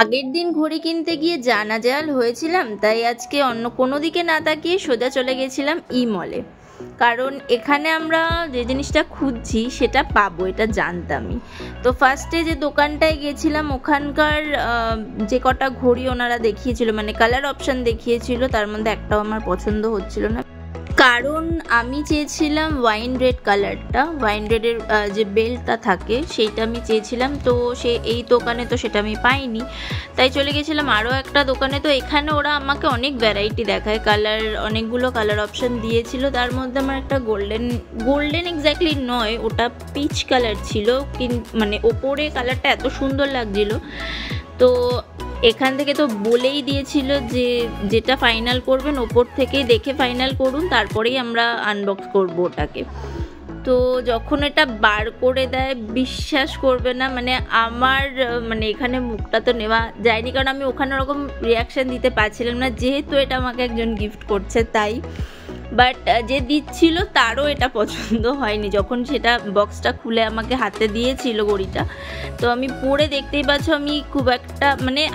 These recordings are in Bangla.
আগের দিন ঘড়ি কিনতে গিয়ে জানাজাল হয়েছিলাম, তাই আজকে অন্য কোনো দিকে না তাকিয়ে সোজা চলে গেছিলাম ই মলে। কারণ এখানে আমরা যে জিনিসটা খুঁজছি সেটা পাবো, এটা জানতামই। তো ফার্স্টে যে দোকানটায় গেছিলাম ওখানকার যে কটা ঘড়ি ওনারা দেখিয়েছিল, মানে কালার অপশান দেখিয়েছিল, তার মধ্যে একটাও আমার পছন্দ হচ্ছিল না। কারণ আমি চেয়েছিলাম ওয়াইন রেড কালারটা, ওয়াইন রেডের যে বেল্টটা থাকে সেইটা আমি চেয়েছিলাম। তো এই দোকানে তো সেটা আমি পাইনি, তাই চলে গেছিলাম আরও একটা দোকানে। তো এখানে ওরা আমাকে অনেক ভ্যারাইটি দেখায়, কালার অনেকগুলো কালার অপশান দিয়েছিল। তার মধ্যে আমার একটা গোল্ডেন এক্স্যাক্টলি নয়, ওটা পিচ কালার ছিল, মানে ওপরে কালারটা এত সুন্দর লাগছিল। তো এখান থেকে তো বলেই দিয়েছিল যে যেটা ফাইনাল করবেন ওপর থেকেই দেখে ফাইনাল করুন, তারপরেই আমরা আনবক্স করবো ওটাকে। তো যখন এটা বার করে দেয় বিশ্বাস করবে না, মানে আমার এখানে মুখটা তো নেওয়া যায়নি, কারণ আমি ওখানে ওরকম রিয়াকশান দিতে পারছিলাম না, যেহেতু এটা আমাকে একজন গিফট করছে তাই। বাট যে দিচ্ছিল তারও এটা পছন্দ হয়নি। যখন সেটা বক্সটা খুলে আমাকে হাতে দিয়েছিল ঘড়িটা, তো আমি পরে দেখতেই পাচ্ছ আমি খুব একটা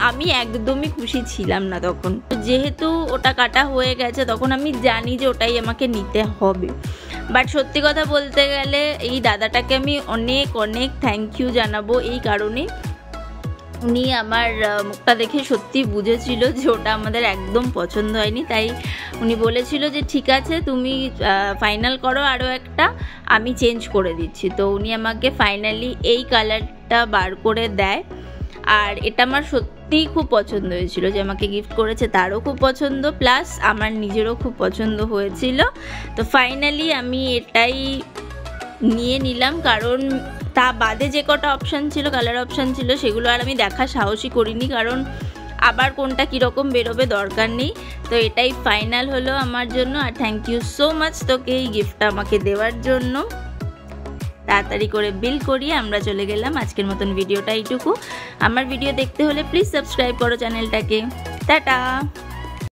আমি একদমই খুশি ছিলাম না তখন। যেহেতু ওটা কাটা হয়ে গেছে তখন আমি জানি যে ওটাই আমাকে নিতে হবে। বাট সত্যি কথা বলতে গেলে এই দাদাটাকে আমি অনেক অনেক থ্যাংক ইউ জানাবো, এই কারণে উনি আমার মুখটা দেখে সত্যি বুঝেছিল যে ওটা আমাদের একদম পছন্দ হয়নি। তাই উনি বলেছিল যে ঠিক আছে তুমি ফাইনাল করো আরও একটা, আমি চেঞ্জ করে দিচ্ছি। তো উনি আমাকে ফাইনালি এই কালারটা বার করে দেয়। আর এটা আমার সত্যিই খুব পছন্দ হয়েছিল, যে আমাকে গিফট করেছে তারও খুব পছন্দ, প্লাস আমার নিজেরও খুব পছন্দ হয়েছিল। তো ফাইনালি আমি এটাই নিয়ে নিলাম। কারণ তা বাদে যে কটা অপশান ছিল, কালার অপশান ছিল, সেগুলো আর আমি দেখার সাহসই করিনি, কারণ আবার কোনটা কীরকম বেরোবে দরকার নেই। তো এটাই ফাইনাল হলো আমার জন্য। আর থ্যাংক ইউ সো মাচ তোকে এই গিফটটা আমাকে দেওয়ার জন্য। তাড়াতাড়ি করে বিল করিয়ে আমরা চলে গেলাম। আজকের মতন ভিডিওটা এইটুকু। আমার ভিডিও দেখতে হলে প্লিজ সাবস্ক্রাইব করো চ্যানেলটাকে। টাটা।